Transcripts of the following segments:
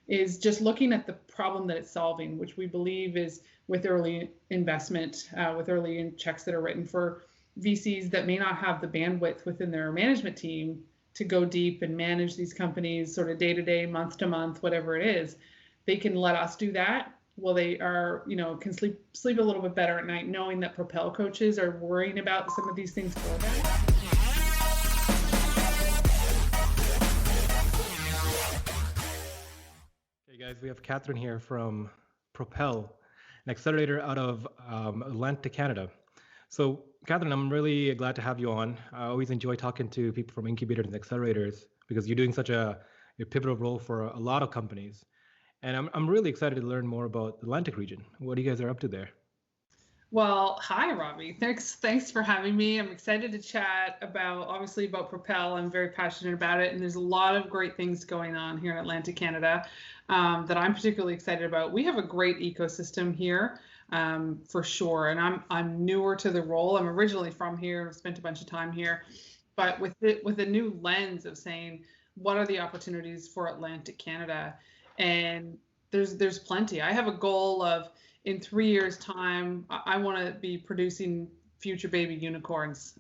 is just looking at the problem that it's solving, which we believe is with early investment, with early checks that are written for VCs that may not have the bandwidth within their management team to go deep and manage these companies sort of day to day, month to month, whatever it is. They can let us do that. Well, they are, can sleep a little bit better at night, knowing that Propel coaches are worrying about some of these things for them. Hey guys, we have Kathryn here from Propel, an accelerator out of Atlanta, Canada. So Kathryn, I'm really glad to have you on. I always enjoy talking to people from incubators and accelerators because you're doing such a pivotal role for a lot of companies. And I'm really excited to learn more about the Atlantic region. What you guys are up to there? Well, hi, Robbie. Thanks for having me. I'm excited to chat obviously about Propel. I'm very passionate about it, and there's a lot of great things going on here in Atlantic Canada that I'm particularly excited about. We have a great ecosystem here, for sure, and I'm newer to the role. I'm originally from here. I've spent a bunch of time here, but with a new lens of saying what are the opportunities for Atlantic Canada, and there's plenty. I have a goal of in 3 years' time, I want to be producing future baby unicorns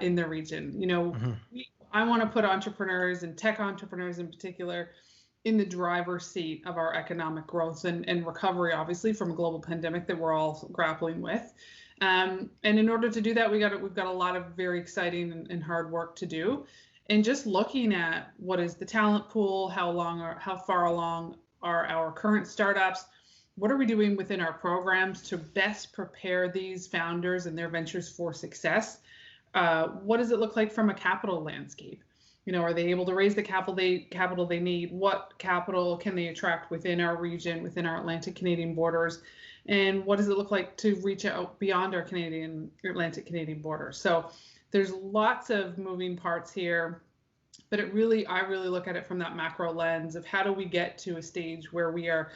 in the region. I want to put entrepreneurs and tech entrepreneurs in particular in the driver's seat of our economic growth and recovery, obviously, from a global pandemic that we're all grappling with. And in order to do that, we've got a lot of very exciting and hard work to do. And just looking at what is the talent pool, how far along are our current startups, what are we doing within our programs to best prepare these founders and their ventures for success? What does it look like from a capital landscape? Are they able to raise the capital they need? What capital can they attract within our region, within our Atlantic Canadian borders? And what does it look like to reach out beyond our Atlantic Canadian borders? So there's lots of moving parts here, but I really look at it from that macro lens of how do we get to a stage where we are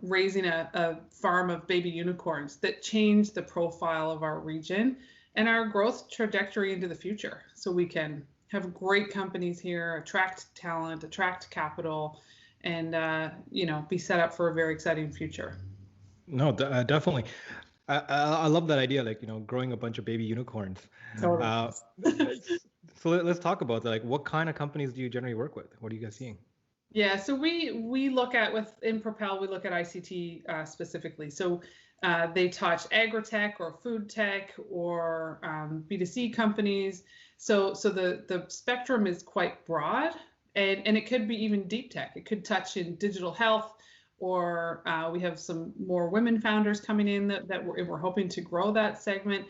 raising a farm of baby unicorns that change the profile of our region and our growth trajectory into the future. So we can have great companies here, attract talent, attract capital, and be set up for a very exciting future. No, definitely. I love that idea, growing a bunch of baby unicorns. Totally. So let's talk about that. What kind of companies do you generally work with? What are you guys seeing? Yeah, so we look at in Propel, we look at ICT specifically. So they touch agri-tech or food tech or B2C companies. So the spectrum is quite broad, and it could be even deep tech. It could touch in digital health, or we have some more women founders coming in that we're hoping to grow that segment.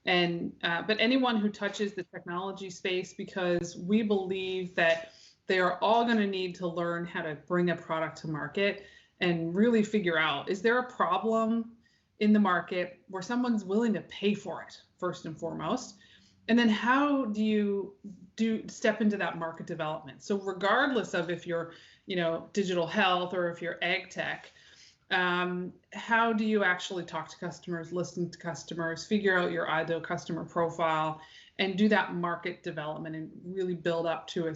And but anyone who touches the technology space, because we believe that they are all going to need to learn how to bring a product to market and really figure out, is there a problem in the market where someone's willing to pay for it, first and foremost? And then how do you step into that market development? So regardless of if you're, digital health or if you're ag tech, how do you actually talk to customers, listen to customers, figure out your ideal customer profile, and do that market development and really build up to a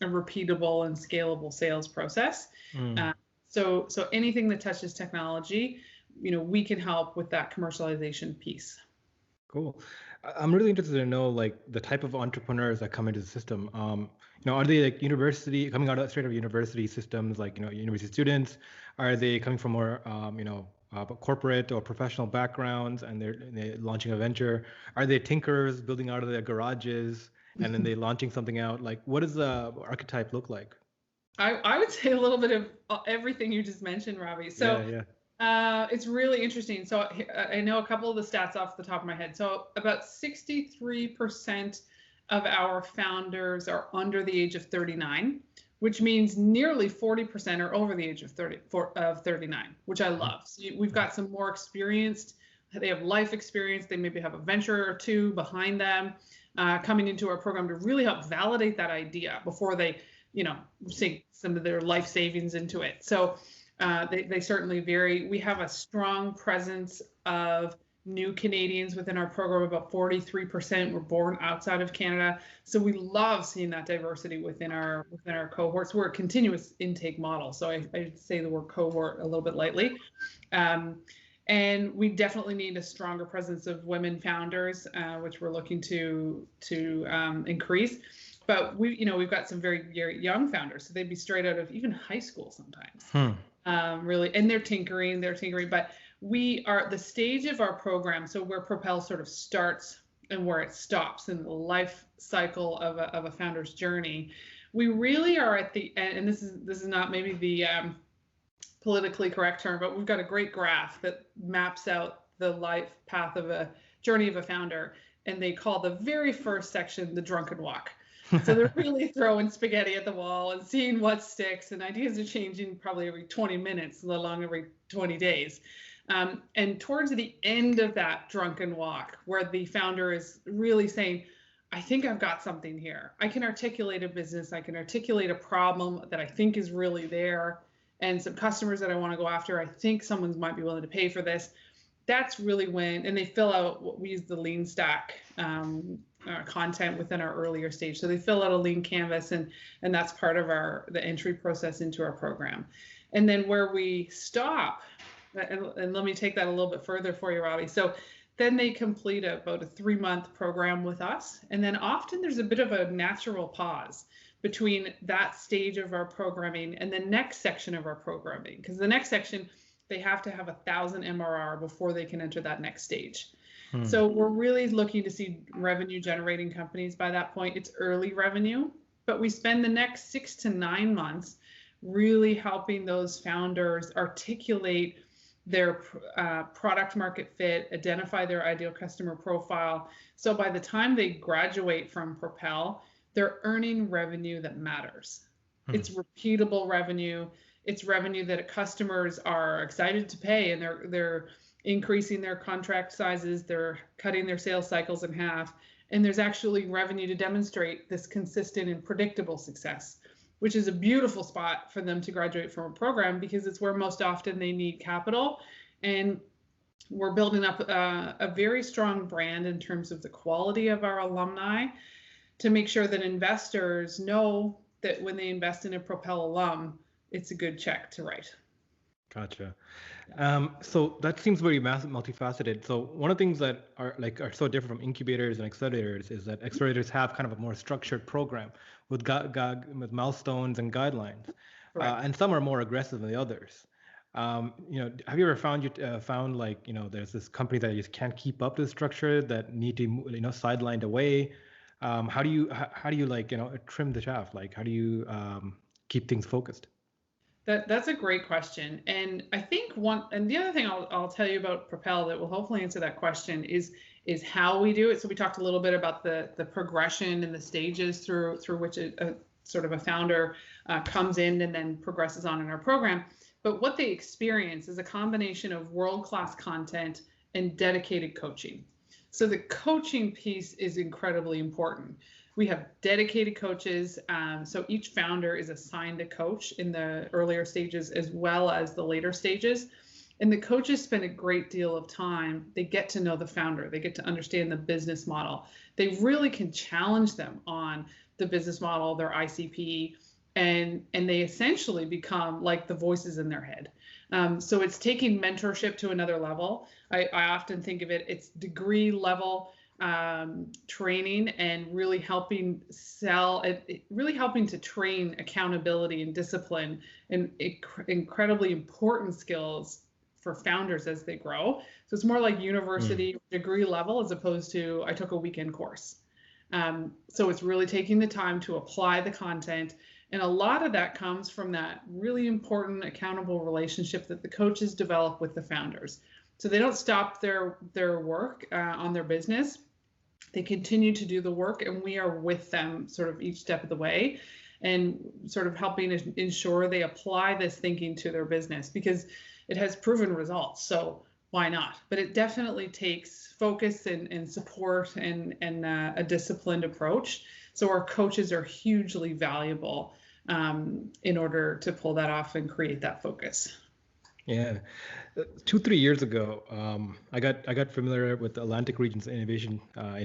repeatable and scalable sales process. So anything that touches technology, we can help with that commercialization piece. Cool. I'm really interested to know the type of entrepreneurs that come into the system. Are they coming out straight out of university systems, university students? Are they coming from more corporate or professional backgrounds and they're launching a venture? Are they tinkerers building out of their garages and then they're launching something out? What does the archetype look like? I would say a little bit of everything you just mentioned, Robbie. So yeah. It's really interesting. So I know a couple of the stats off the top of my head. So about 63% of our founders are under the age of 39, which means nearly 40% are over the age of 39, which I love. So we've got some more experienced, they have life experience, they maybe have a venture or two behind them, coming into our program to really help validate that idea before they, sink some of their life savings into it. So they certainly vary. We have a strong presence of new Canadians within our program. About 43% were born outside of Canada. So we love seeing that diversity within our cohorts. We're a continuous intake model. So I say the word cohort a little bit lightly. And we definitely need a stronger presence of women founders, which we're looking to increase. But we've got some very young founders, so they'd be straight out of even high school sometimes. Really, and they're tinkering. But we are the stage of our program, so where Propel sort of starts and where it stops in the life cycle of a founder's journey. We really are at the end, and this is not maybe the politically correct term, but we've got a great graph that maps out the life path of a journey of a founder, and they call the very first section the drunken walk. So they're really throwing spaghetti at the wall and seeing what sticks, and ideas are changing probably every 20 minutes, let alone every 20 days. And towards the end of that drunken walk, where the founder is really saying, I think I've got something here. I can articulate a business. I can articulate a problem that I think is really there, and some customers that I want to go after. I think someone might be willing to pay for this. That's really when, and they fill out what we use the lean stack content within our earlier stage. So they fill out a lean canvas, and that's part of the entry process into our program. And then where we stop, and let me take that a little bit further for you, Robbie. So then they complete about a 3-month program with us. And then often there's a bit of a natural pause between that stage of our programming and the next section of our programming. Because the next section, they have to have 1,000 MRR before they can enter that next stage. So we're really looking to see revenue generating companies by that point. It's early revenue, but we spend the next 6 to 9 months really helping those founders articulate their product market fit, identify their ideal customer profile. So by the time they graduate from Propel, they're earning revenue that matters. It's repeatable revenue. It's revenue that customers are excited to pay, and they're increasing their contract sizes, they're cutting their sales cycles in half, and there's actually revenue to demonstrate this consistent and predictable success, which is a beautiful spot for them to graduate from a program, because it's where most often they need capital. And we're building up a very strong brand in terms of the quality of our alumni, to make sure that investors know that when they invest in a Propel alum, it's a good check to write. Gotcha. So that seems very multifaceted. So one of the things that are so different from incubators and accelerators is that accelerators have kind of a more structured program with milestones and guidelines, and some are more aggressive than the others. Have you ever found there's this company that just can't keep up to the structure, that need to sidelined away? How do you trim the chaff? Like, how do you keep things focused? That's a great question. And I think the other thing I'll tell you about Propel that will hopefully answer that question is how we do it. So we talked a little bit about the progression and the stages through which a sort of a founder comes in and then progresses on in our program. But what they experience is a combination of world-class content and dedicated coaching. So the coaching piece is incredibly important. We have dedicated coaches. So each founder is assigned a coach in the earlier stages as well as the later stages. And the coaches spend a great deal of time. They get to know the founder. They get to understand the business model. They really can challenge them on the business model, their ICP, and they essentially become like the voices in their head. So it's taking mentorship to another level. I often think of it's degree level training, and really helping really helping to train accountability and discipline, and incredibly important skills for founders as they grow. So it's more like university degree level as opposed to I took a weekend course. So it's really taking the time to apply the content. And a lot of that comes from that really important accountable relationship that the coaches develop with the founders. So they don't stop their work on their business. They continue to do the work, and we are with them sort of each step of the way, and sort of helping ensure they apply this thinking to their business, because it has proven results. So why not? But it definitely takes focus and support and a disciplined approach. So our coaches are hugely valuable in order to pull that off and create that focus. Yeah. 2, 3 years ago, I got familiar with the Atlantic region's innovation, I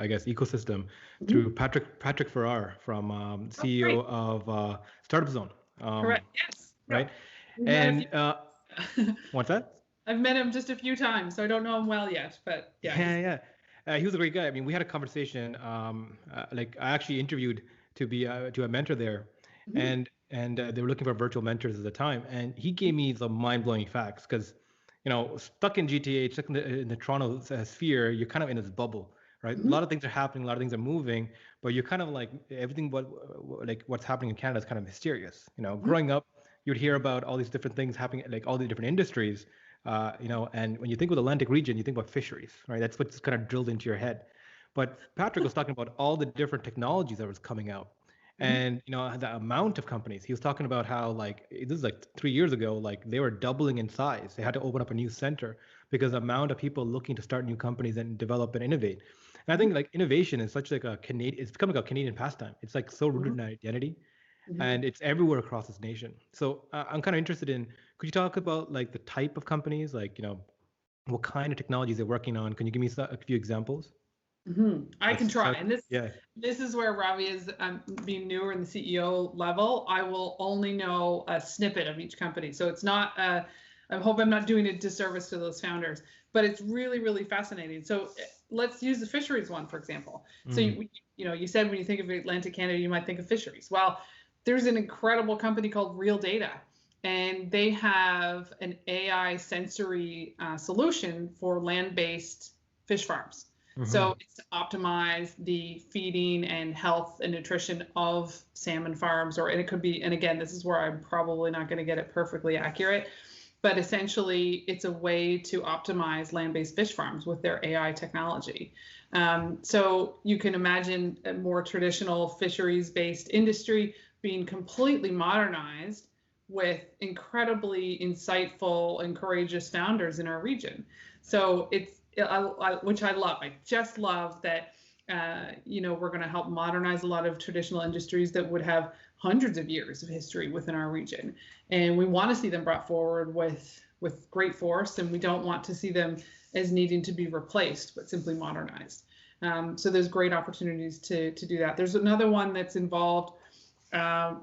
guess, ecosystem Mhm. through Patrick Farrar from Oh, great. CEO of Startup Zone, Correct. Yes. right? Yep. We've met a And few. what's that? I've met him just a few times, so I don't know him well yet, but yeah, Yeah, yeah. He was a great guy. I mean, we had a conversation. Like I actually interviewed to a mentor there, Mhm. and they were looking for virtual mentors at the time, and he gave me some mind-blowing facts because, stuck in GTA, stuck in the Toronto sphere, you're kind of in this bubble, right? A Mhm. lot of things are happening, a lot of things are moving, but you're kind of like everything like what's happening in Canada is kind of mysterious. Mhm. Growing up, you'd hear about all these different things happening, like all the different industries, and when you think of the Atlantic region, you think about fisheries, right? That's what's kind of drilled into your head. But Patrick was talking about all the different technologies that was coming out, Mhm. and the amount of companies. He was talking about how like this is like 3 years ago, like they were doubling in size. They had to open up a new center because the amount of people looking to start new companies and develop and innovate. And I Mhm. think like innovation is such like a Canadian. It's becoming a Canadian pastime. It's like so rooted Mhm. in identity, Mhm. and it's everywhere across this nation. So I'm kind of interested in. Could you talk about like the type of companies, like what kind of technologies they're working on? Can you give me a few examples? I can Let's try. start. And this Yeah. this is where Ravi is being newer in the CEO level. I will only know a snippet of each company. So it's not I hope I'm not doing a disservice to those founders, but it's really, really fascinating. So let's use the fisheries one, for example. So Mm, you said when you think of Atlantic Canada, you might think of fisheries. Well, there's an incredible company called Real Data, and they have an AI sensory solution for land-based fish farms. mm-hmm. So it's to optimize the feeding and health and nutrition of salmon farms, and it could be, and again, this is where I'm probably not going to get it perfectly accurate, but essentially it's a way to optimize land-based fish farms with their AI technology. So you can imagine a more traditional fisheries-based industry being completely modernized with incredibly insightful and courageous founders in our region. So which I love. I just love that. We're going to help modernize a lot of traditional industries that would have hundreds of years of history within our region, and we want to see them brought forward with great force, and we don't want to see them as needing to be replaced, but simply modernized. So there's great opportunities to do that. There's another one that's involved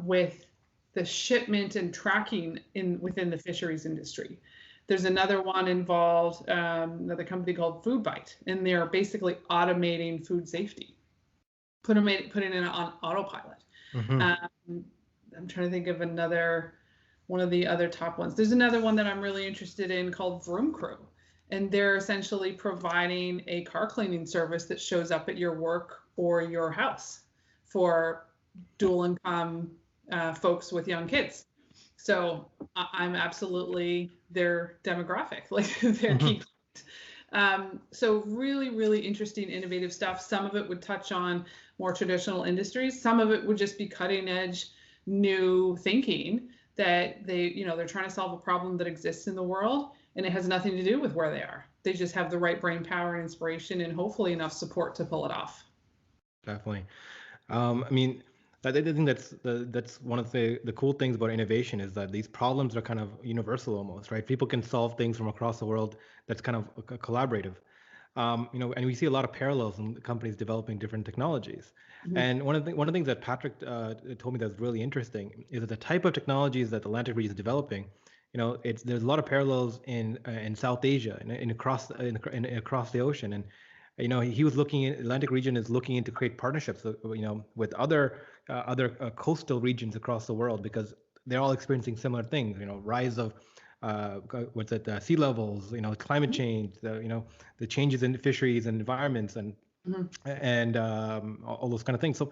with the shipment and tracking within the fisheries industry. There's another one involved, another company called Foodbyte, and they're basically automating food safety, putting it on autopilot. Mm-hmm. Um, I'm trying to think of one of the other top ones. There's another one that I'm really interested in called Vroom Crew, and they're essentially providing a car cleaning service that shows up at your work or your house for dual income folks with young kids. So I'm absolutely their demographic, like their key. Mm-hmm. So really, really interesting, innovative stuff. Some of it would touch on more traditional industries. Some of it would just be cutting edge, new thinking that they're trying to solve a problem that exists in the world, and it has nothing to do with where they are. They just have the right brain power and inspiration, and hopefully enough support to pull it off. Definitely. I mean, I think that's one of the cool things about innovation is that these problems are kind of universal almost, right? People can solve things from across the world. That's kind of collaborative. And we see a lot of parallels in companies developing different technologies. Mhm. And one of the things that Patrick told me that was really interesting is that the type of technologies that the Atlantic region is developing, there's a lot of parallels in South Asia and across the ocean. And he was looking at Atlantic region is looking into create partnerships, with other coastal regions across the world because they're all experiencing similar things. Rise of sea levels, climate change, the changes in fisheries and environments Mhm. and all those kind of things. So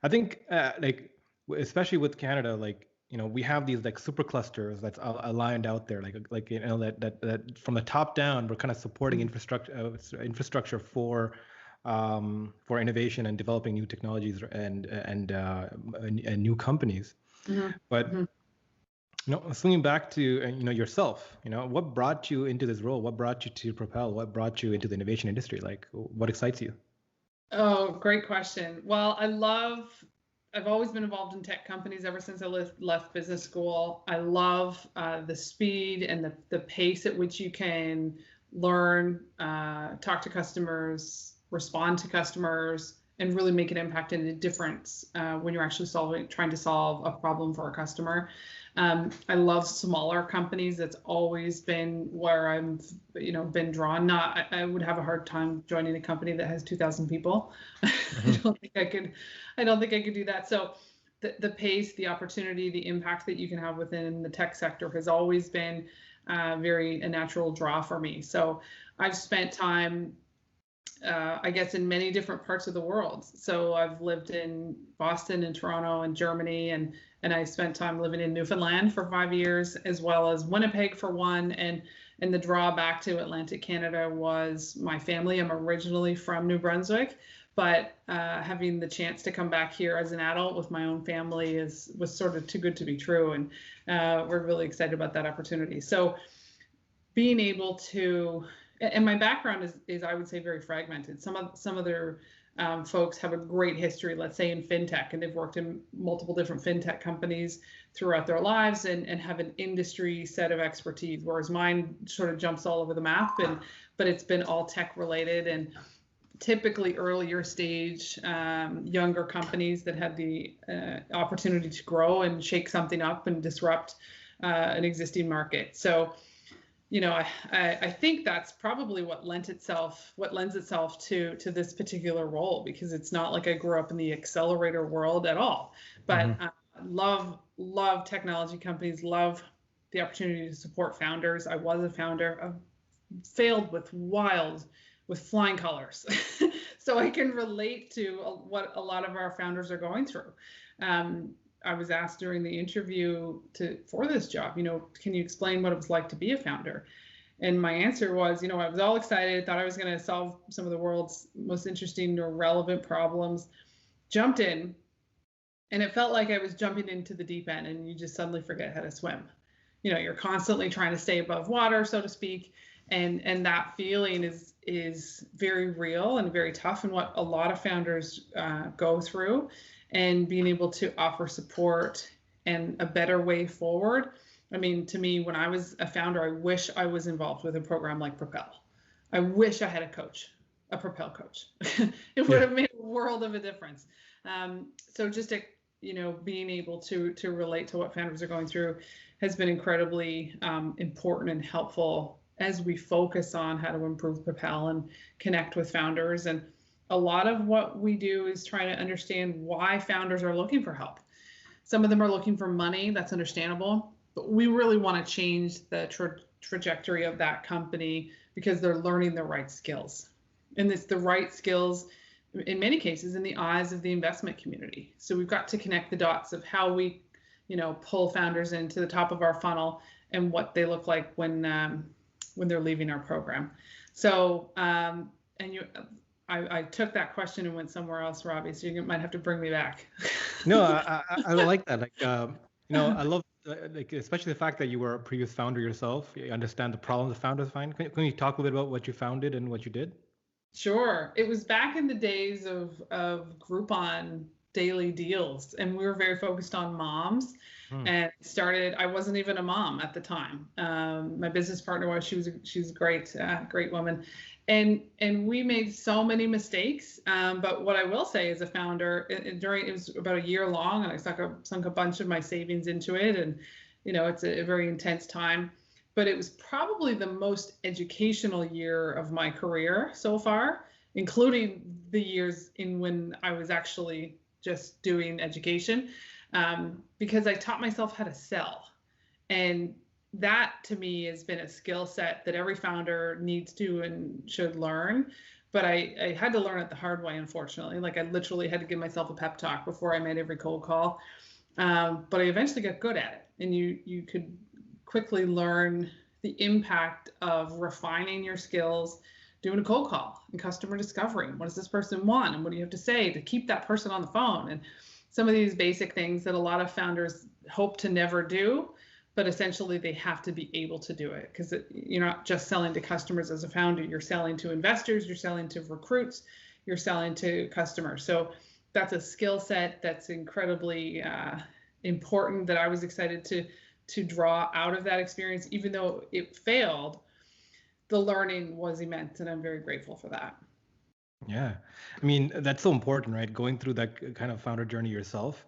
I think like especially with Canada, like we have these like super clusters that's aligned out there, like that from the top down, we're kind of supporting Mhm. infrastructure for innovation and developing new technologies and new companies. Mhm. But Mhm. swinging back to yourself, what brought you into this role? What brought you to Propel? What brought you into the innovation industry? Like, what excites you? Oh, great question. Well, I love I've always been involved in tech companies ever since I left business school. I love the speed and the pace at which you can learn, talk to customers, respond to customers, and really make an impact and a difference when you're actually trying to solve a problem for a customer. I love smaller companies. That's always been where I've, been drawn. I would have a hard time joining a company that has 2,000 people. Mm-hmm. I don't think I could do that. So the pace, the opportunity, the impact that you can have within the tech sector has always been a natural draw for me. So I've spent time, I guess, in many different parts of the world. So I've lived in Boston and Toronto and Germany, and I spent time living in Newfoundland for 5 years, as well as Winnipeg for one. And the drawback to Atlantic Canada was my family. I'm originally from New Brunswick, but having the chance to come back here as an adult with my own family was sort of too good to be true. And we're really excited about that opportunity. So being able to, and my background is I would say very fragmented. Some other folks have a great history, let's say in fintech, and they've worked in multiple different fintech companies throughout their lives and have an industry set of expertise, whereas mine sort of jumps all over the map. But it's been all tech related and typically earlier stage, younger companies that had the opportunity to grow and shake something up and disrupt an existing market. So I think that's probably what lends itself to this particular role, because it's not like I grew up in the accelerator world at all. But love technology companies, love the opportunity to support founders. I was a founder. I've failed with flying colors. So I can relate to what a lot of our founders are going through. I was asked during the interview for this job, can you explain what it was like to be a founder? And my answer was, I was all excited, thought I was going to solve some of the world's most interesting or relevant problems, jumped in, and it felt like I was jumping into the deep end and you just suddenly forget how to swim. You're constantly trying to stay above water, so to speak. And that feeling is very real and very tough, and what a lot of founders go through. And being able to offer support and a better way forward. I mean, to me, when I was a founder, I wish I was involved with a program like Propel. I wish I had a Propel coach. It would have made a world of a difference. So just being able to relate to what founders are going through has been incredibly important and helpful as we focus on how to improve Propel and connect with founders. And a lot of what we do is try to understand why founders are looking for help. Some of them are looking for money. That's understandable. But we really want to change the trajectory of that company because they're learning the right skills. And it's the right skills, in many cases, in the eyes of the investment community. So we've got to connect the dots of how we, pull founders into the top of our funnel and what they look like when they're leaving our program. So, I took that question and went somewhere else, Robbie, so you might have to bring me back. No, I like that. I love, especially the fact that you were a previous founder yourself. You understand the problems the founders find. Can you talk a little bit about what you founded and what you did? Sure. It was back in the days of Groupon daily deals, and we were very focused on moms. And I wasn't even a mom at the time. My business partner was, she was a great woman. And we made so many mistakes. But what I will say as a founder, it was about a year long, and I sunk a bunch of my savings into it. And, it's a very intense time. But it was probably the most educational year of my career so far, including the years in when I was actually just doing education, because I taught myself how to sell. And that to me has been a skill set that every founder needs to and should learn. But I had to learn it the hard way, unfortunately. Like, I literally had to give myself a pep talk before I made every cold call. But I eventually got good at it. And you could quickly learn the impact of refining your skills, doing a cold call and customer discovery. What does this person want? And what do you have to say to keep that person on the phone? And some of these basic things that a lot of founders hope to never do, but essentially they have to be able to do it, because you're not just selling to customers as a founder, you're selling to investors, you're selling to recruits, you're selling to customers. So that's a skill set that's incredibly important that I was excited to draw out of that experience. Even though it failed, the learning was immense, and I'm very grateful for that. Yeah, I mean that's so important, right? Going through that kind of founder journey yourself.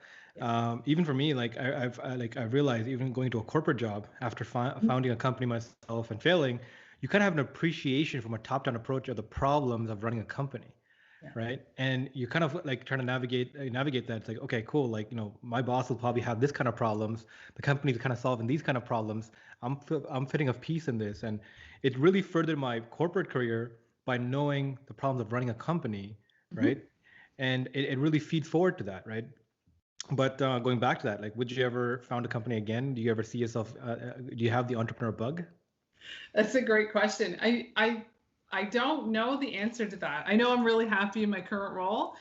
Even for me, like I've realized, even going to a corporate job after founding a company myself and failing, you kind of have an appreciation from a top-down approach of the problems of running a company, Yeah. right? And you kind of like trying to navigate that. It's like, okay, cool. Like, my boss will probably have this kind of problems. The company's kind of solving these kind of problems. I'm fitting a piece in this, and it really furthered my corporate career by knowing the problems of running a company, right? And it really feeds forward to that, right? But going back to that, like, would you ever found a company again? Do you ever see yourself? Do you have the entrepreneur bug? That's a great question. I don't know the answer to that. I know I'm really happy in my current role.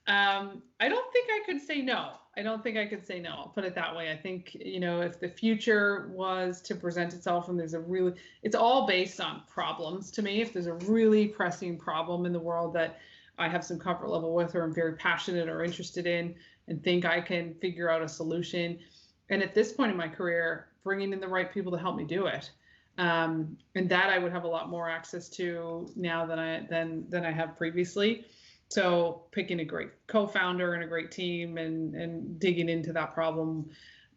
I don't think I could say no. I don't think I could say no. I'll put it that way. I think, if the future was to present itself and it's all based on problems to me. If there's a really pressing problem in the world that I have some comfort level with, or I'm very passionate or interested in, and think I can figure out a solution. And at this point in my career, bringing in the right people to help me do it. And that I would have a lot more access to now than I have previously. So picking a great co-founder and a great team and digging into that problem,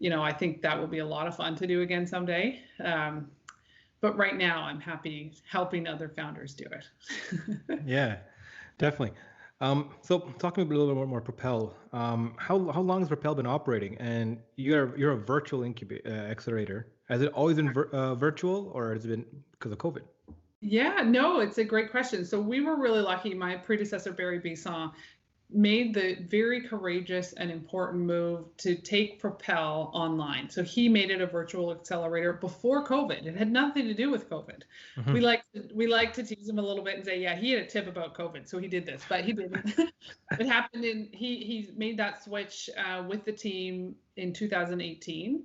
I think that will be a lot of fun to do again someday. But right now I'm happy helping other founders do it. Yeah, definitely. So talking a little bit more Propel, how long has Propel been operating? And you're a virtual accelerator. Has it always been virtual, or has it been because of COVID? Yeah, no, it's a great question. So we were really lucky. My predecessor, Barry Bisson, made the very courageous and important move to take Propel online. So he made it a virtual accelerator before COVID. It had nothing to do with COVID. Mm-hmm. We like to tease him a little bit and say, yeah, he had a tip about COVID, so he did this, but he didn't. It happened he made that switch with the team in 2018.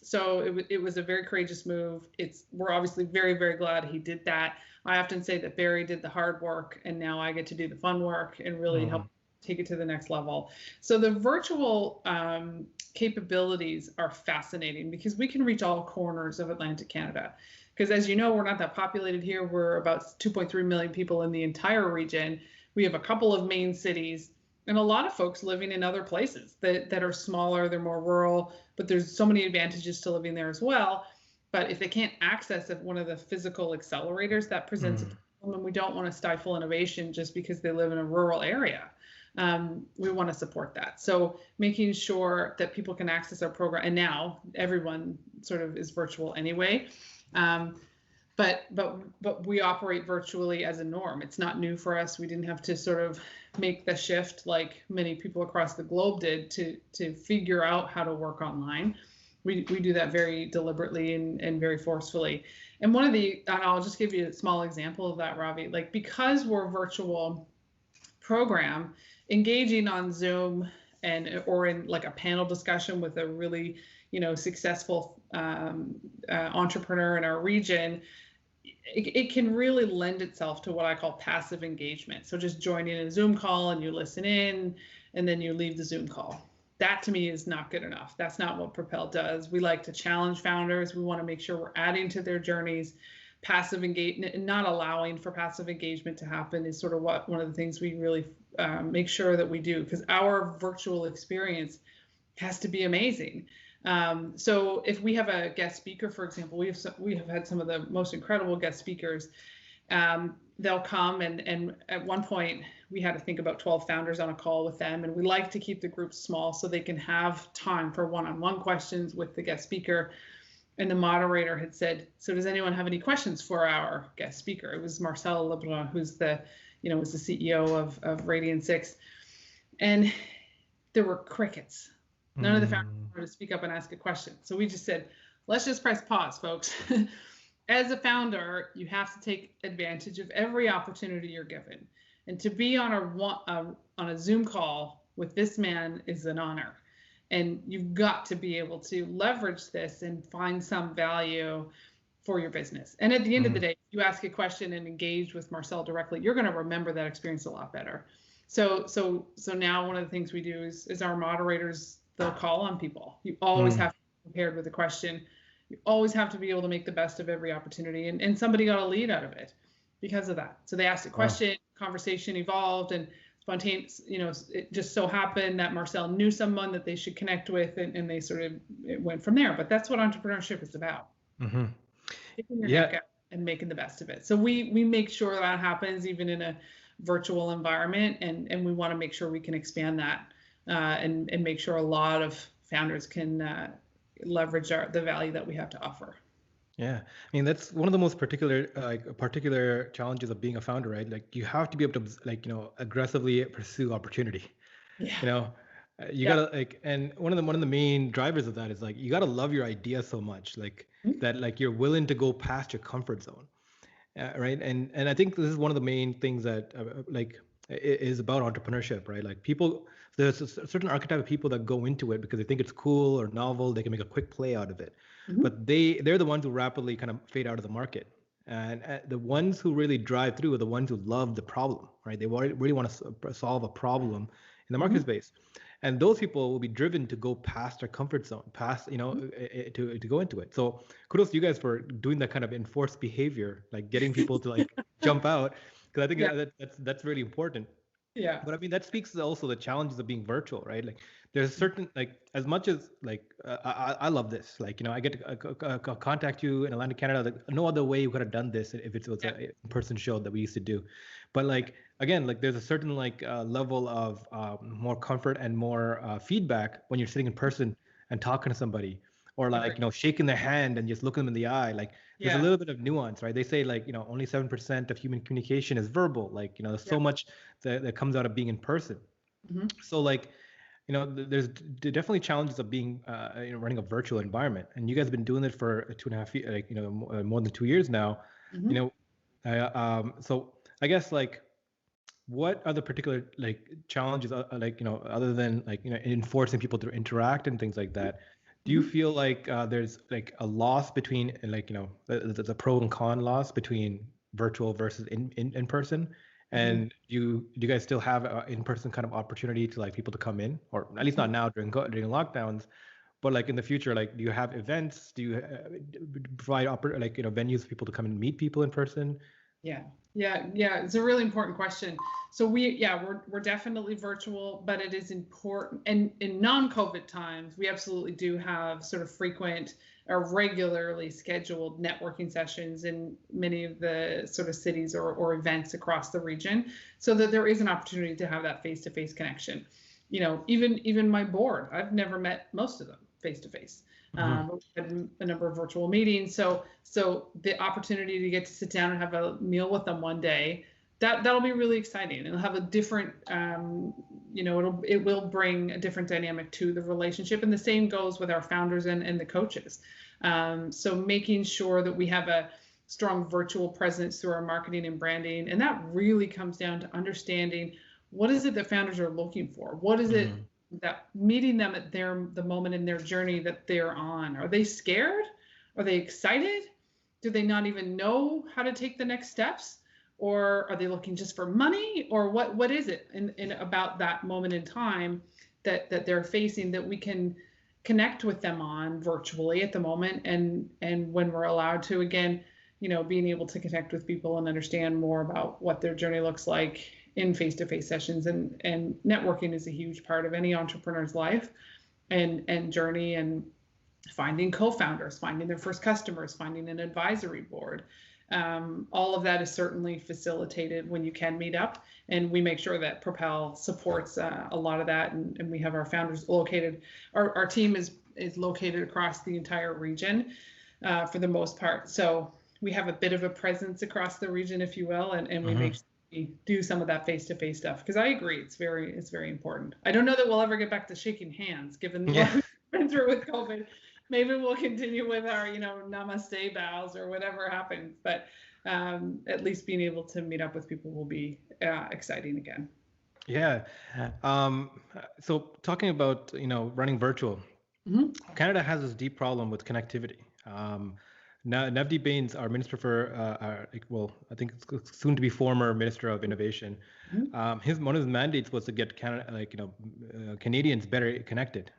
So it was a very courageous move. We're obviously very, very glad he did that. I often say that Barry did the hard work, and now I get to do the fun work and really help take it to the next level. So the virtual capabilities are fascinating because we can reach all corners of Atlantic Canada. Because as you know, we're not that populated here. We're about 2.3 million people in the entire region. We have a couple of main cities and a lot of folks living in other places that are smaller, they're more rural, but there's so many advantages to living there as well. But if they can't access one of the physical accelerators, that presents a problem, and we don't want to stifle innovation just because they live in a rural area. We want to support that. So making sure that people can access our program, and now everyone sort of is virtual anyway. But we operate virtually as a norm. It's not new for us. We didn't have to sort of make the shift like many people across the globe did to figure out how to work online. We do that very deliberately and very forcefully. And I'll just give you a small example of that, Ravi. Like, because we're a virtual program, engaging on Zoom or in like a panel discussion with a really successful entrepreneur in our region, it can really lend itself to what I call passive engagement. So just joining a Zoom call and you listen in and then you leave the Zoom call. That to me is not good enough. That's not what Propel does. We like to challenge founders. We want to make sure we're adding to their journeys. Passive engagement and not allowing for passive engagement to happen is sort of one of the things we really make sure that we do, because our virtual experience has to be amazing. So if we have a guest speaker, for example, we have had some of the most incredible guest speakers. They'll come and at one point we had to think about 12 founders on a call with them, and we like to keep the groups small so they can have time for one-on-one questions with the guest speaker. And the moderator had said, so does anyone have any questions for our guest speaker? It was Marcel Lebrun, who's was the CEO of Radian 6. And there were crickets. None of the founders wanted to speak up and ask a question. So we just said, let's just press pause, folks. As a founder, you have to take advantage of every opportunity you're given. And to be on a Zoom call with this man is an honor. And you've got to be able to leverage this and find some value for your business. And at the end of the day, if you ask a question and engage with Marcel directly, you're going to remember that experience a lot better. So now one of the things we do is our moderators, they'll call on people. You always have to be prepared with a question. You always have to be able to make the best of every opportunity, and somebody got a lead out of it because of that. So they asked a question, conversation evolved, and spontaneous, it just so happened that Marcel knew someone that they should connect with, and they sort of, it went from there. But that's what entrepreneurship is about. Taking your neck out and making the best of it. So we make sure that happens even in a virtual environment, and we want to make sure we can expand that and make sure a lot of founders can leverage the value that we have to offer. Yeah, I mean, that's one of the most particular challenges of being a founder, right? Like you have to be able to aggressively pursue opportunity. Yeah. You gotta and one of the main drivers of that is you gotta love your idea so much that you're willing to go past your comfort zone, right? And I think this is one of the main things that is about entrepreneurship, right? There's a certain archetype of people that go into it because they think it's cool or novel, they can make a quick play out of it, but they're the ones who rapidly kind of fade out of the market. And the ones who really drive through are the ones who love the problem, right? They really want to solve a problem in the market space. And those people will be driven to go past their comfort zone, to go into it. So kudos to you guys for doing that kind of enforced behavior, getting people to jump out, because I think that's really important. Yeah. But I mean, that speaks to also the challenges of being virtual, right? There's certain, as much as I love this, I get to contact you in Atlantic, Canada. No other way you could have done this if it was a in-person show that we used to do. But again, there's a certain level of more comfort and more feedback when you're sitting in person and talking to somebody, or shaking their hand and just looking them in the eye. There's a little bit of nuance, right? They say only 7% of human communication is verbal. There's so much that comes out of being in person. So there's definitely challenges of being running a virtual environment, and you guys have been doing it for 2.5 years, more than 2 years now. So I guess what are the particular challenges other than enforcing people to interact and things like that? Do you feel there's a loss between there's a pro and con loss between virtual versus in person? And do you guys still have an in-person kind of opportunity to people to come in, or at least not now during lockdowns, but in the future, do you have events? Do you provide venues for people to come and meet people in person? Yeah. It's a really important question. So we're definitely virtual, but it is important. And in non-COVID times, we absolutely do have sort of frequent or regularly scheduled networking sessions in many of the sort of cities or events across the region, so that there is an opportunity to have that face-to-face connection. Even my board, I've never met most of them face-to-face. We had a number of virtual meetings. So the opportunity to get to sit down and have a meal with them one day, that'll be really exciting. It'll have a different, it will bring a different dynamic to the relationship. And the same goes with our founders and the coaches. So making sure that we have a strong virtual presence through our marketing and branding. And that really comes down to understanding what is it that founders are looking for? What is it that meeting them at the moment in their journey that they're on? Are they scared? Are they excited? Do they not even know how to take the next steps? Or are they looking just for money? Or what is it in about that moment in time that they're facing that we can connect with them on virtually at the moment, and when we're allowed to, again, being able to connect with people and understand more about what their journey looks like in face-to-face sessions, and networking is a huge part of any entrepreneur's life and journey, and finding co-founders, finding their first customers, finding an advisory board. All of that is certainly facilitated when you can meet up, and we make sure that Propel supports a lot of that, and we have our founders located. Our team is located across the entire region for the most part, so we have a bit of a presence across the region, if you will, and we make sure we do some of that face-to-face stuff, because I agree, it's very important. I don't know that we'll ever get back to shaking hands, given what we've been through with COVID. Maybe we'll continue with our, namaste bows or whatever happens, but at least being able to meet up with people will be exciting again. Yeah. So talking about, running virtual, Canada has this deep problem with connectivity. Now, Navdeep Bains, our minister for, I think it's soon to be former Minister of Innovation. His one of his mandates was to get Canada, Canadians better connected.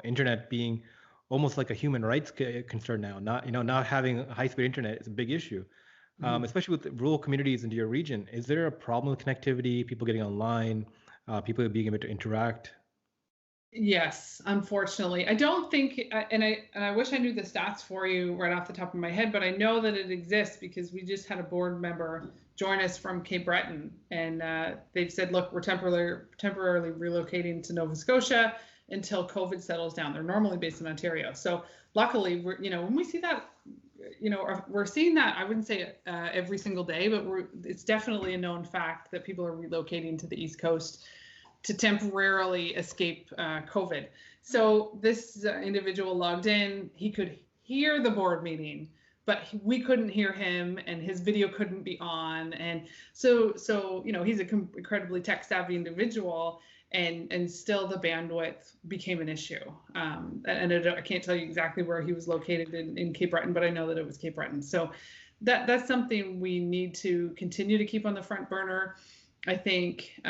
Internet being almost like a human rights concern now. Not having high-speed internet is a big issue, especially with rural communities into your region. Is there a problem with connectivity? People getting online, people being able to interact? Yes, unfortunately. I don't think, and I wish I knew the stats for you right off the top of my head, but I know that it exists because we just had a board member join us from Cape Breton, and they've said, look, we're temporarily relocating to Nova Scotia until COVID settles down. They're normally based in Ontario, so luckily, when we see that, we're seeing that. I wouldn't say every single day, but it's definitely a known fact that people are relocating to the East Coast to temporarily escape COVID. So this individual logged in, he could hear the board meeting, but we couldn't hear him and his video couldn't be on. And so he's an incredibly tech savvy individual, and still the bandwidth became an issue. And I can't tell you exactly where he was located in Cape Breton, but I know that it was Cape Breton. So that's something we need to continue to keep on the front burner. I think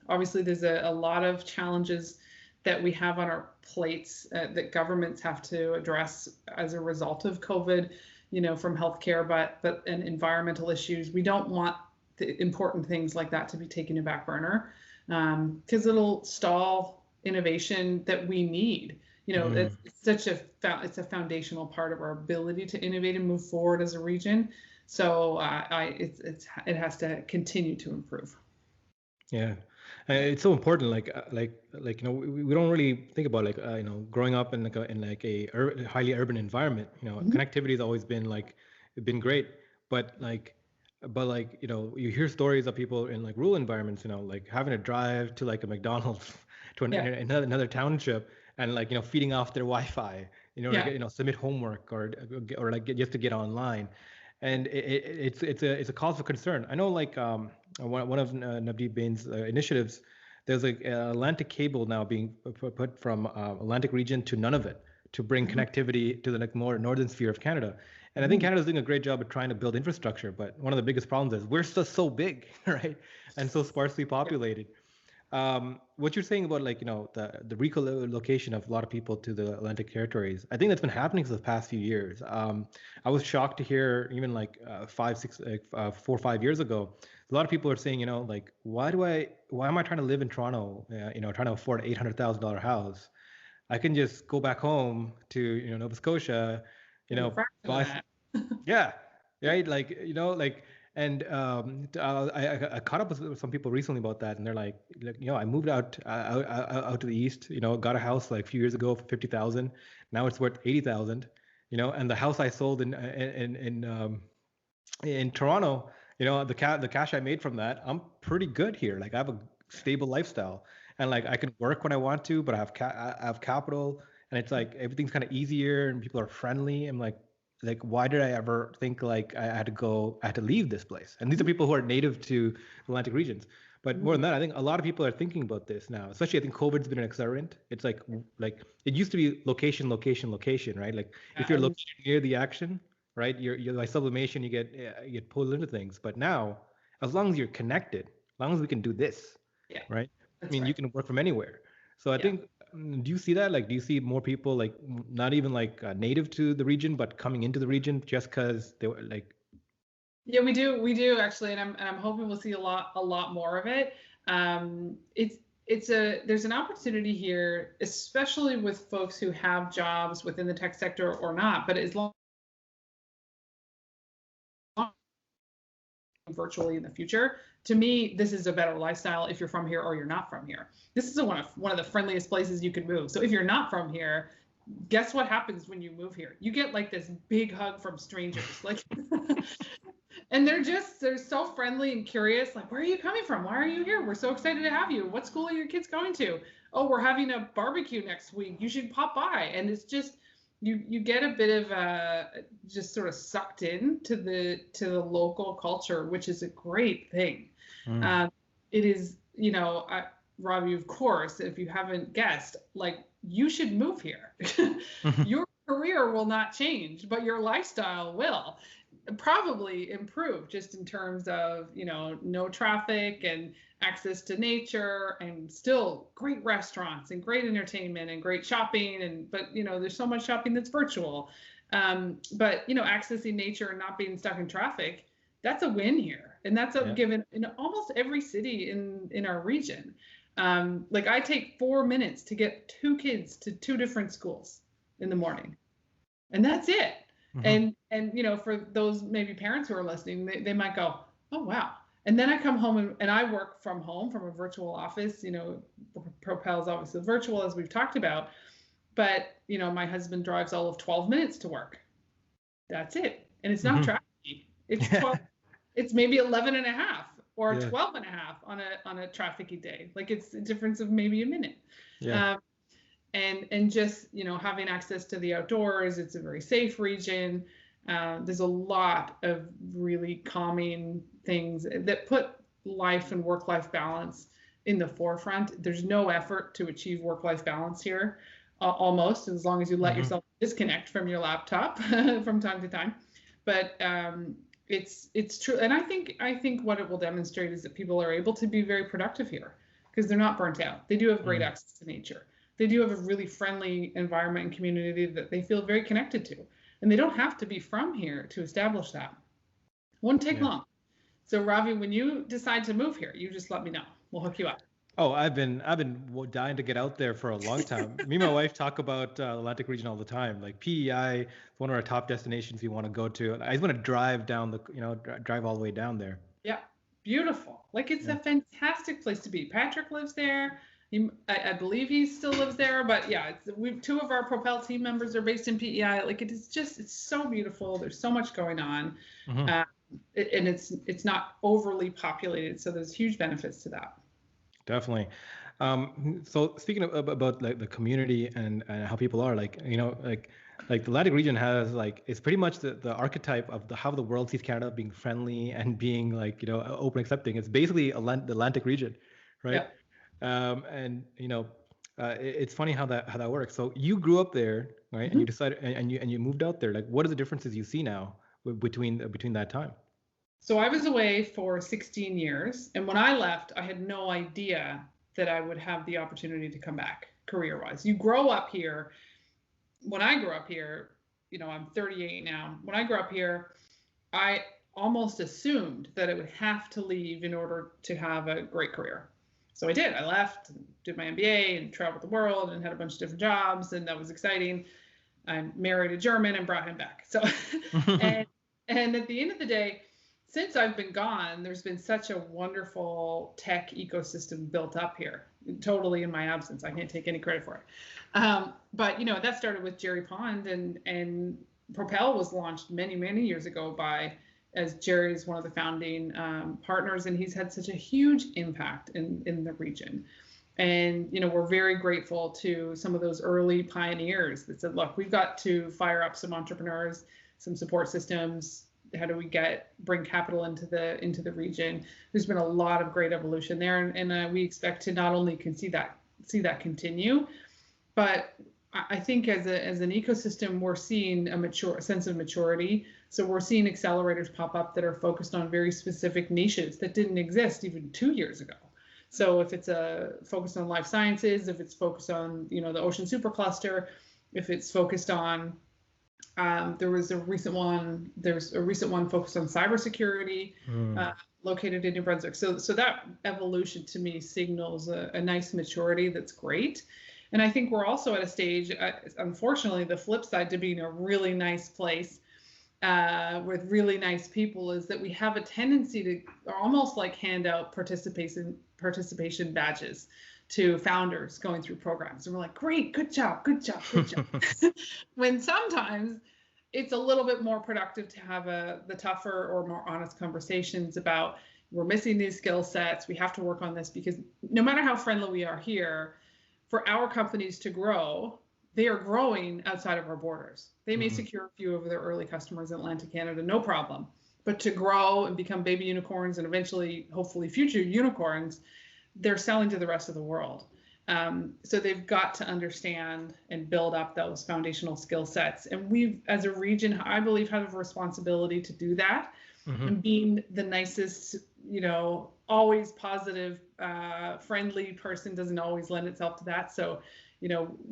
obviously there's a lot of challenges that we have on our plates that governments have to address as a result of COVID, from healthcare, but and environmental issues. We don't want the important things like that to be taken to back burner because it'll stall innovation that we need. It's a foundational part of our ability to innovate and move forward as a region. So it has to continue to improve. Yeah, it's so important. We don't really think about growing up in a highly urban environment. Connectivity has always been great, but you hear stories of people in rural environments. Having to drive to a McDonald's to another township and feeding off their Wi-Fi. To submit homework or just to get online. And it's a cause for concern. I know one of Navdeep Bains' initiatives, there's Atlantic cable now being put from Atlantic region to Nunavut to bring connectivity to the more northern sphere of Canada. And I think Canada's doing a great job of trying to build infrastructure, but one of the biggest problems is we're still so big, right, and so sparsely populated. What you're saying about the relocation of a lot of people to the Atlantic territories, I think that's been happening for the past few years. I was shocked to hear even 4 or 5 years ago, a lot of people are saying, why am I trying to live in Toronto, trying to afford an $800,000 house? I can just go back home to Nova Scotia, buy, yeah, right, And I caught up with some people recently about that, and they're like, I moved out to the east, got a house a few years ago for $50,000. Now it's worth $80,000, and the house I sold in Toronto, the cash I made from that, I'm pretty good here. I have a stable lifestyle, and I can work when I want to, but I have capital, and it's everything's kind of easier, and people are friendly. I'm like, why did I ever think I had to leave this place? And these are people who are native to Atlantic regions. But more than that, I think a lot of people are thinking about this now. Especially, I think COVID's been an accelerant. It's like it used to be location, right? If you're located near the action, right, you're by sublimation, you get pulled into things. But now, as long as you're connected, as long as we can do this, right? You can work from anywhere. So I think. Do you see that? Do you see more people not even native to the region, but coming into the region just because they were Yeah, we do actually, and I'm hoping we'll see a lot more of it. There's an opportunity here, especially with folks who have jobs within the tech sector or not, but as long virtually in the future. To me, this is a better lifestyle if you're from here or you're not from here. This is one of the friendliest places you could move. So if you're not from here, guess what happens when you move here? You get this big hug from strangers, and they're so friendly and curious. Where are you coming from? Why are you here? We're so excited to have you. What school are your kids going to? Oh, we're having a barbecue next week. You should pop by. And it's just, you get a bit of just sort of sucked in to the local culture, which is a great thing. It is, Robbie, of course, if you haven't guessed, you should move here. Your career will not change, but your lifestyle will probably improve just in terms of, no traffic and access to nature and still great restaurants and great entertainment and great shopping. But there's so much shopping that's virtual. But accessing nature and not being stuck in traffic, that's a win here. And that's a given in almost every city in our region. Like I take 4 minutes to get 2 kids to 2 different schools in the morning, and that's it. And for those maybe parents who are listening, they might go, oh wow. And then I come home and I work from home from a virtual office. Propel is obviously virtual, as we've talked about, but my husband drives all of 12 minutes to work. That's it. And it's not traffic. It's 12. It's maybe 11 and a half or 12 and a half on a trafficy day. Like it's a difference of maybe a minute. And just, having access to the outdoors, it's a very safe region. There's a lot of really calming things that put life and work-life balance in the forefront. There's no effort to achieve work-life balance here, almost, as long as you let yourself disconnect from your laptop from time to time. But it's true. And I think what it will demonstrate is that people are able to be very productive here because they're not burnt out. They do have great access to nature. They do have a really friendly environment and community that they feel very connected to. And they don't have to be from here to establish that. It won't take long. So Ravi, when you decide to move here, you just let me know. We'll hook you up. Oh, I've been dying to get out there for a long time. Me and my wife talk about the Atlantic region all the time. Like PEI is one of our top destinations we want to go to. I just want to drive down drive all the way down there. Yeah, beautiful. Like it's a fantastic place to be. Patrick lives there. I believe he still lives there, but yeah, 2 of our Propel team members are based in PEI. Like it's so beautiful. There's so much going on, and it's not overly populated, so there's huge benefits to that. Definitely. So speaking about like the community and how people are, like the Atlantic region has it's pretty much the archetype of how the world sees Canada being friendly and being open, accepting. It's basically the Atlantic region, right? Yeah. It's funny how that works. So you grew up there, right? And you decided, and you moved out there. Like, what are the differences you see now between that time? So I was away for 16 years, and when I left, I had no idea that I would have the opportunity to come back career-wise. You grow up here. When I grew up here, I'm 38 now. When I grew up here, I almost assumed that I would have to leave in order to have a great career. So I did. I left, and did my MBA, and traveled the world, and had a bunch of different jobs, and that was exciting. I married a German and brought him back. So, and at the end of the day, since I've been gone, there's been such a wonderful tech ecosystem built up here, totally in my absence. I can't take any credit for it. But that started with Jerry Pond, and Propel was launched many, many years ago as Jerry is one of the founding partners, and he's had such a huge impact in the region. And, we're very grateful to some of those early pioneers that said, look, we've got to fire up some entrepreneurs, some support systems. How do we bring capital into the region? There's been a lot of great evolution there, and we expect to not only see that continue, but I think as an ecosystem, we're seeing a sense of maturity. So we're seeing accelerators pop up that are focused on very specific niches that didn't exist even 2 years ago. So if it's focused on life sciences, if it's focused on the ocean supercluster, if it's focused on there's a recent one focused on cybersecurity, located in New Brunswick. So that evolution to me signals a nice maturity that's great. And I think we're also at a stage, unfortunately, the flip side to being a really nice place with really nice people is that we have a tendency to almost hand out participation badges to founders going through programs. And we're like, great, good job. When sometimes it's a little bit more productive to have the tougher or more honest conversations about, we're missing these skill sets. We have to work on this, because no matter how friendly we are here, for our companies to grow, they are growing outside of our borders. They may secure a few of their early customers in Atlantic Canada, no problem. But to grow and become baby unicorns and eventually, hopefully, future unicorns, they're selling to the rest of the world. So they've got to understand and build up those foundational skill sets. And we've, as a region, I believe, have a responsibility to do that. And being the nicest, always positive, friendly person doesn't always lend itself to that. So,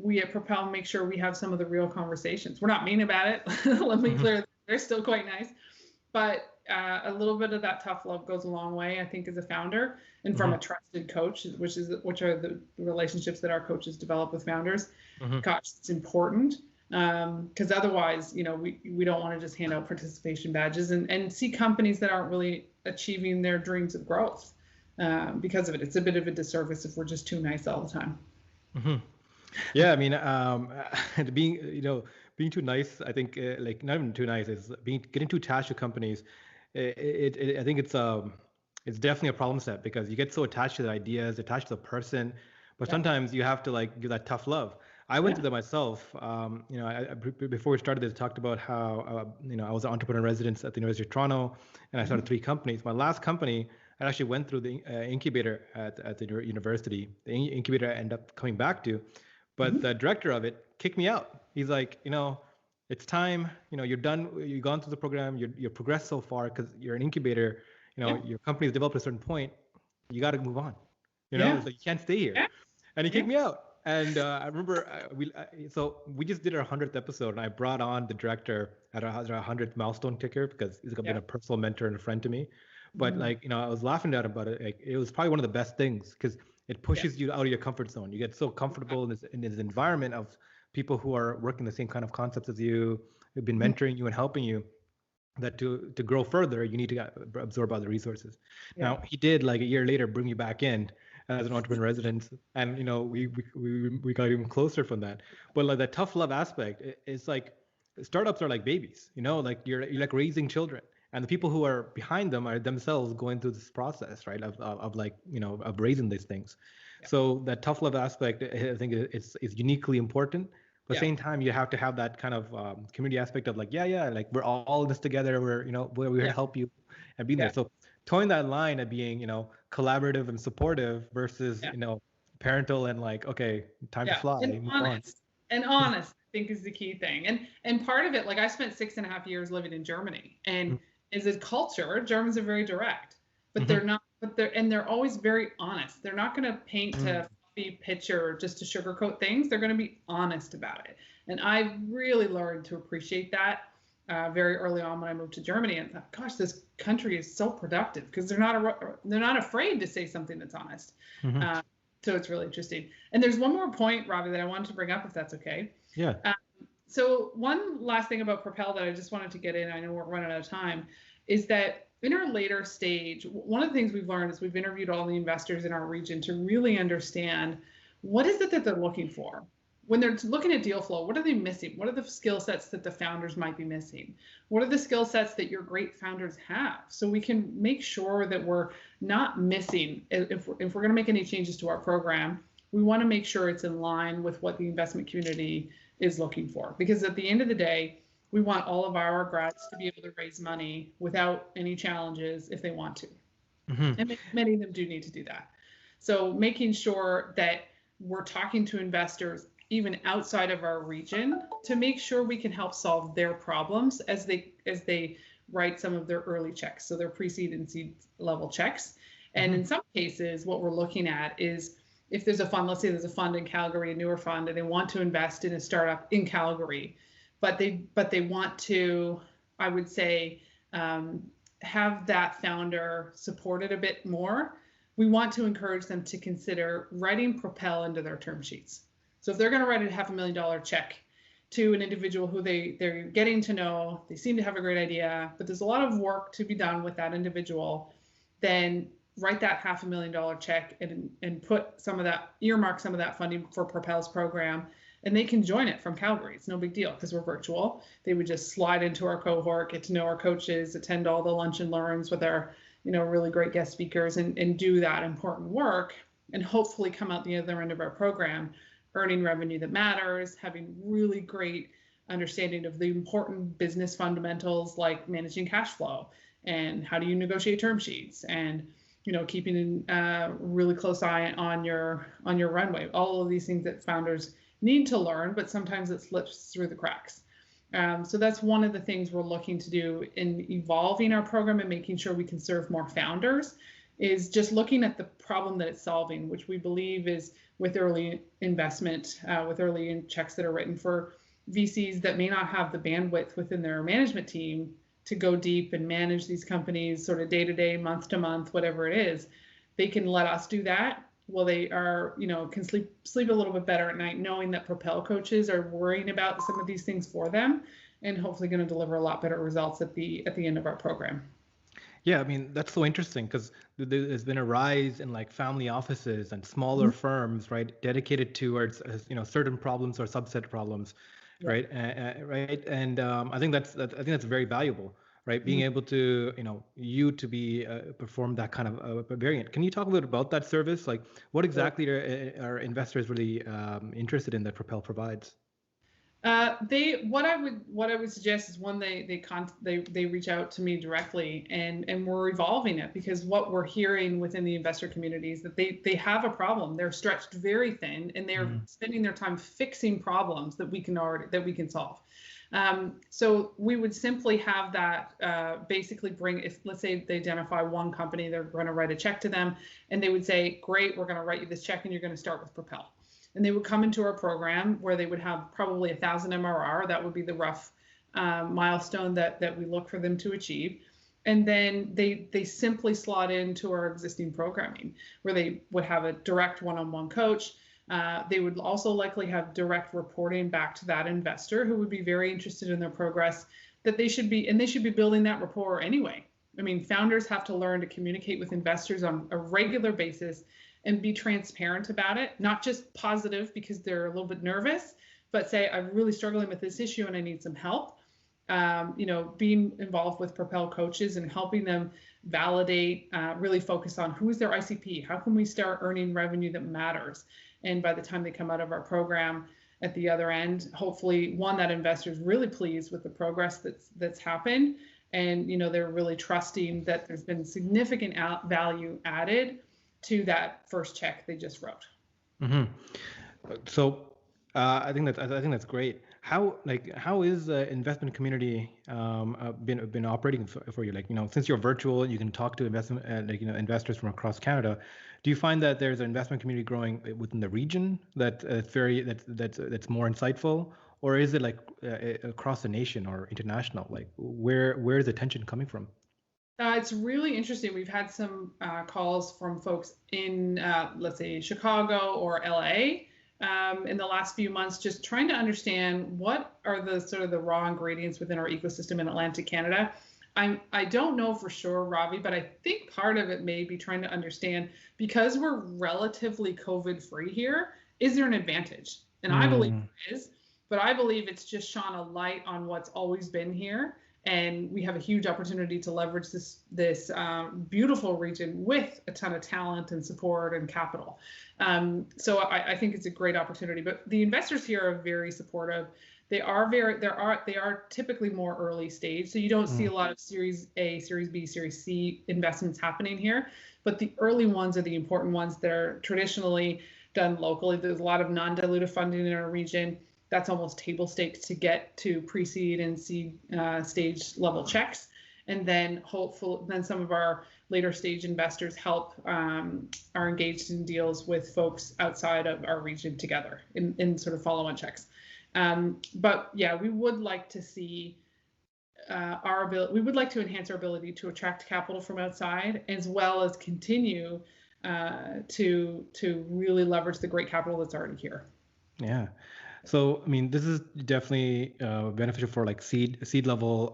we at Propel make sure we have some of the real conversations. We're not mean about it. Let me clear, they're still quite nice. But a little bit of that tough love goes a long way, I think, as a founder and from a trusted coach, which are the relationships that our coaches develop with founders. Gosh, it's important. Because otherwise, we don't want to just hand out participation badges and see companies that aren't really achieving their dreams of growth because of it. It's a bit of a disservice if we're just too nice all the time. Yeah, I mean, being too nice, I think, like not even too nice, is getting too attached to companies. I think it's definitely a problem set because you get so attached to the ideas, attached to the person, but sometimes you have to give that tough love. I went through that myself. Before we started this, talked about how I was an entrepreneur in residence at the University of Toronto, and I started 3 companies. My last company, I actually went through the incubator at the university. The incubator I ended up coming back to, but the director of it kicked me out. He's like, it's time. You're done. You've gone through the program. You're progressed so far because you're an incubator. Your company's developed a certain point. You got to move on. It's like you can't stay here. And he kicked me out. And I remember we just did our 100th episode, and I brought on the director at our 100th milestone ticker because he's been a personal mentor and a friend to me. But I was laughing at him about it. Like, it was probably one of the best things because it pushes you out of your comfort zone. You get so comfortable in this environment of people who are working the same kind of concepts as you, who've been mentoring you and helping you, that to grow further, you need to absorb other resources. Now, he did, like, a year later, bring you back in as an entrepreneur resident, and we got even closer from that. But like that tough love aspect, it's like startups are like babies, like you're like raising children, and the people who are behind them are themselves going through this process, right, of raising these things. So that tough love aspect, I think, is uniquely important. But at the same time, you have to have that kind of community aspect of like, like we're all in this together. We're here to help you and being there. So towing that line of being, collaborative and supportive versus, parental and like, okay, time to fly. And honest, I think, is the key thing. And part of it, like, I spent 6.5 years living in Germany, and as a culture, Germans are very direct, but they're not. But they're always very honest. They're not going to paint a fluffy picture just to sugarcoat things. They're going to be honest about it. And I really learned to appreciate that very early on when I moved to Germany, and thought, gosh, this country is so productive because they're not afraid to say something that's honest. So it's really interesting. And there's one more point, Robbie, that I wanted to bring up, if that's okay. Yeah. So one last thing about Propel that I just wanted to get in, I know we're running out of time, is that in our later stage, one of the things we've learned is we've interviewed all the investors in our region to really understand what is it that they're looking for. When they're looking at deal flow, what are they missing? What are the skill sets that the founders might be missing? What are the skill sets that your great founders have? So we can make sure that we're not missing. If we're going to make any changes to our program, we want to make sure it's in line with what the investment community is looking for. Because at the end of the day, we want all of our grads to be able to raise money without any challenges if they want to. And many of them do need to do that. So making sure that we're talking to investors even outside of our region to make sure we can help solve their problems as they write some of their early checks, so their pre-seed and seed level checks. And in some cases, what we're looking at is if there's a fund, let's say there's a fund in Calgary, a newer fund, and they want to invest in a startup in Calgary, but they want to, I would say, have that founder supported a bit more. We want to encourage them to consider writing Propel into their term sheets. So if they're going to write a $500,000 check to an individual who they're getting to know, they seem to have a great idea, but there's a lot of work to be done with that individual, then write that $500,000 check and put some of that, earmark some of that funding for Propel's program, and they can join it from Calgary. It's no big deal because we're virtual. They would just slide into our cohort, get to know our coaches, attend all the lunch and learns with our, really great guest speakers, and do that important work, and hopefully come out the other end of our program earning revenue that matters, having really great understanding of the important business fundamentals like managing cash flow and how do you negotiate term sheets and keeping a really close eye on your runway. All of these things that founders need to learn, but sometimes it slips through the cracks. So that's one of the things we're looking to do in evolving our program and making sure we can serve more founders, is just looking at the problem that it's solving, which we believe is with early investment, with early checks that are written for VCs that may not have the bandwidth within their management team to go deep and manage these companies sort of day to day, month to month, whatever it is. They can let us do that. Well, they are, can sleep a little bit better at night, knowing that Propel coaches are worrying about some of these things for them, and hopefully going to deliver a lot better results at the end of our program. Yeah, I mean, that's so interesting because there's been a rise in like family offices and smaller firms, right, dedicated towards certain problems or subset problems, right, right, and I think that's very valuable, right? Being able to to be perform that kind of a variant. Can you talk a little about that service? Like, what exactly are investors really interested in that Propel provides? What I would suggest is, one, they reach out to me directly, and we're evolving it, because what we're hearing within the investor community is that they have a problem. They're stretched very thin, and they're spending their time fixing problems that we can solve. So we would simply have that basically bring, if let's say they identify one company, they're going to write a check to them, and they would say, great, we're going to write you this check, and you're going to start with Propel. And they would come into our program where they would have probably 1,000 MRR. That would be the rough milestone that we look for them to achieve. And then they simply slot into our existing programming, where they would have a direct one-on-one coach. They would also likely have direct reporting back to that investor, who would be very interested in their progress, that they should be building that rapport anyway. I mean, founders have to learn to communicate with investors on a regular basis and be transparent about it, not just positive because they're a little bit nervous, but say, I'm really struggling with this issue and I need some help. Being involved with Propel coaches and helping them validate, really focus on who's their ICP, how can we start earning revenue that matters? And by the time they come out of our program at the other end, hopefully, one, that investor is really pleased with the progress that's happened, and they're really trusting that there's been significant value added to that first check they just wrote. So I think that's great. How is the investment community been operating for you? Like, since you're virtual, you can talk to investors from across Canada. Do you find that there's an investment community growing within the region that's more insightful, or is it like across the nation or international? Like, where is the tension coming from? It's really interesting. We've had some calls from folks in, let's say, Chicago or LA in the last few months, just trying to understand what are the sort of the raw ingredients within our ecosystem in Atlantic Canada. I don't know for sure, Ravi, but I think part of it may be trying to understand, because we're relatively COVID-free here, is there an advantage? And I believe there is, but I believe it's just shone a light on what's always been here. And we have a huge opportunity to leverage this beautiful region with a ton of talent and support and capital. So I think it's a great opportunity. But the investors here are very supportive. They are typically more early stage, so you don't see a lot of Series A, Series B, Series C investments happening here. But the early ones are the important ones that are traditionally done locally. There's a lot of non-dilutive funding in our region. That's almost table stakes to get to pre-seed and seed stage level checks. And then some of our later stage investors are engaged in deals with folks outside of our region together in sort of follow-on checks. But yeah, we would like to see we would like to enhance our ability to attract capital from outside, as well as continue to really leverage the great capital that's already here. Yeah. So, I mean, this is definitely beneficial for like seed level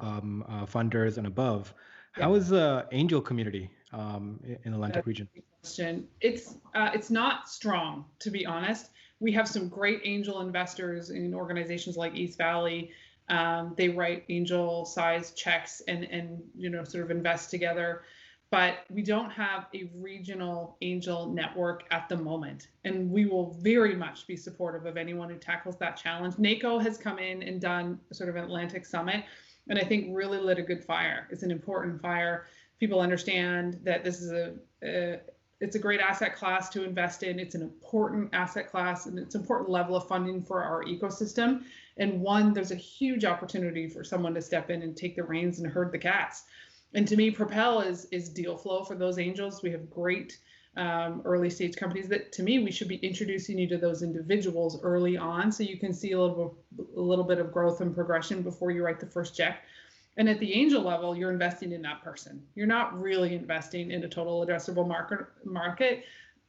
funders and above. How is the angel community in the Atlantic region? Question. It's not strong, to be honest. We have some great angel investors in organizations like East Valley. They write angel-sized checks and sort of invest together. But we don't have a regional angel network at the moment. And we will very much be supportive of anyone who tackles that challenge. NACO has come in and done sort of an Atlantic Summit, and I think really lit a good fire. It's an important fire. people understand that this is it's a great asset class to invest in. It's an important asset class, and it's an important level of funding for our ecosystem. And one, there's a huge opportunity for someone to step in and take the reins and herd the cats. And to me, Propel is deal flow for those angels. We have great early stage companies that, to me, we should be introducing you to those individuals early on, so you can see a little bit of growth and progression before you write the first check. And at the angel level, you're investing in that person. You're not really investing in a total addressable market.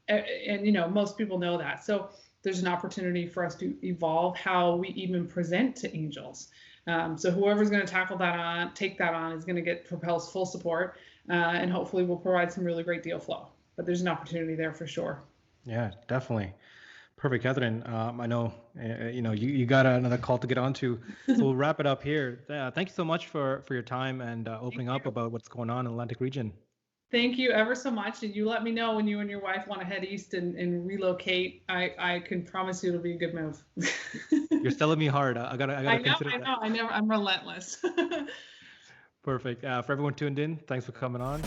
And most people know that. So there's an opportunity for us to evolve how we even present to angels. So whoever's going to take that on is going to get Propel's full support, and hopefully we'll provide some really great deal flow. But there's an opportunity there for sure. Yeah, definitely. Perfect, Kathryn. I know you got another call to get onto, so we'll wrap it up here. Thank you so much for your time and opening up about what's going on in the Atlantic region. Thank you ever so much, and you let me know when you and your wife want to head east and relocate. I can promise you it'll be a good move. You're selling me hard. I gotta consider that. I know. I'm relentless. Perfect. For everyone tuned in, thanks for coming on.